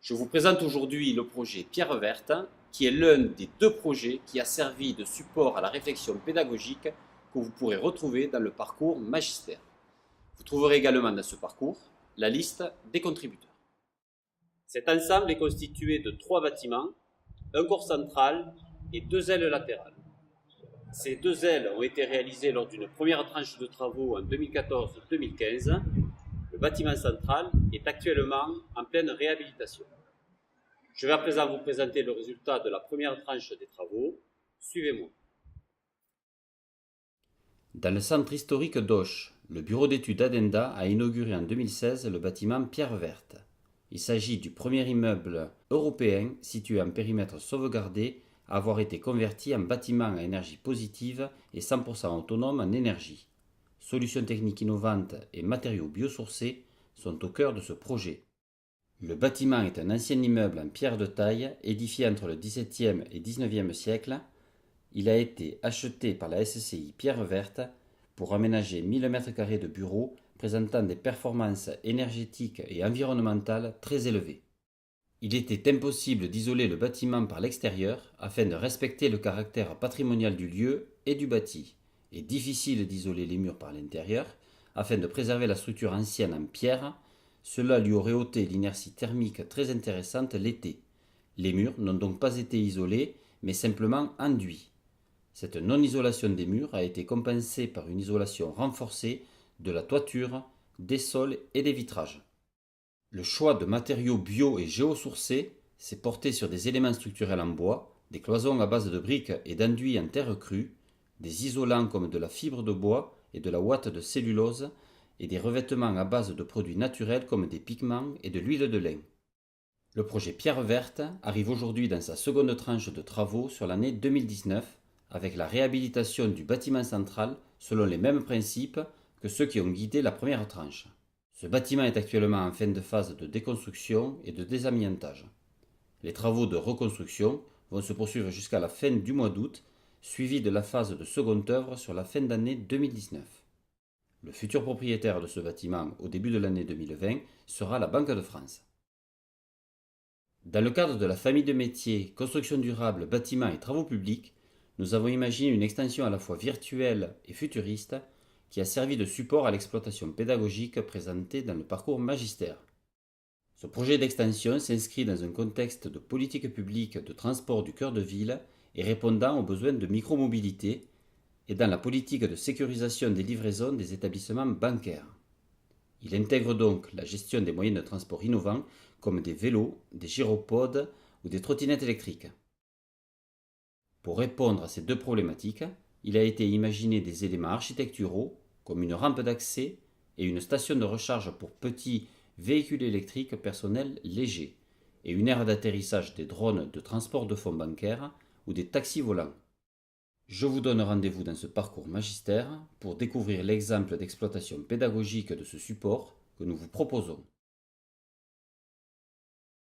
Je vous présente aujourd'hui le projet Pierre Verte, qui est l'un des deux projets qui a servi de support à la réflexion pédagogique que vous pourrez retrouver dans le parcours magistère. Vous trouverez également dans ce parcours la liste des contributeurs. Cet ensemble est constitué de 3 bâtiments, un corps central et 2 ailes latérales. Ces 2 ailes ont été réalisées lors d'une première tranche de travaux en 2014-2015. Le bâtiment central est actuellement en pleine réhabilitation. Je vais à présent vous présenter le résultat de la première tranche des travaux. Suivez-moi. Dans le centre historique d'Auch, le bureau d'études Adenda a inauguré en 2016 le bâtiment Pierre Verte. Il s'agit du premier immeuble européen situé en périmètre sauvegardé à avoir été converti en bâtiment à énergie positive et 100% autonome en énergie. Solutions techniques innovantes et matériaux biosourcés sont au cœur de ce projet. Le bâtiment est un ancien immeuble en pierre de taille édifié entre le XVIIe et XIXe siècle. Il a été acheté par la SCI Pierre Verte pour aménager 1000 m² de bureaux présentant des performances énergétiques et environnementales très élevées. Il était impossible d'isoler le bâtiment par l'extérieur afin de respecter le caractère patrimonial du lieu et du bâti, et difficile d'isoler les murs par l'intérieur afin de préserver la structure ancienne en pierre. Cela lui aurait ôté l'inertie thermique très intéressante l'été. Les murs n'ont donc pas été isolés, mais simplement enduits. Cette non-isolation des murs a été compensée par une isolation renforcée de la toiture, des sols et des vitrages. Le choix de matériaux bio et géosourcés s'est porté sur des éléments structurels en bois, des cloisons à base de briques et d'enduits en terre crue, des isolants comme de la fibre de bois et de la ouate de cellulose, et des revêtements à base de produits naturels comme des pigments et de l'huile de lin. Le projet Pierre Verte arrive aujourd'hui dans sa seconde tranche de travaux sur l'année 2019 avec la réhabilitation du bâtiment central selon les mêmes principes que ceux qui ont guidé la première tranche. Ce bâtiment est actuellement en fin de phase de déconstruction et de désamiantage. Les travaux de reconstruction vont se poursuivre jusqu'à la fin du mois d'août, suivi de la phase de seconde œuvre sur la fin d'année 2019. Le futur propriétaire de ce bâtiment au début de l'année 2020 sera la Banque de France. Dans le cadre de la famille de métiers construction durable, bâtiments et travaux publics, nous avons imaginé une extension à la fois virtuelle et futuriste qui a servi de support à l'exploitation pédagogique présentée dans le parcours magistère. Ce projet d'extension s'inscrit dans un contexte de politique publique de transport du cœur de ville et répondant aux besoins de micromobilité et dans la politique de sécurisation des livraisons des établissements bancaires. Il intègre donc la gestion des moyens de transport innovants comme des vélos, des gyropodes ou des trottinettes électriques. Pour répondre à ces deux problématiques, il a été imaginé des éléments architecturaux comme une rampe d'accès et une station de recharge pour petits véhicules électriques personnels légers et une aire d'atterrissage des drones de transport de fonds bancaires ou des taxis volants. Je vous donne rendez-vous dans ce parcours magistère pour découvrir l'exemple d'exploitation pédagogique de ce support que nous vous proposons.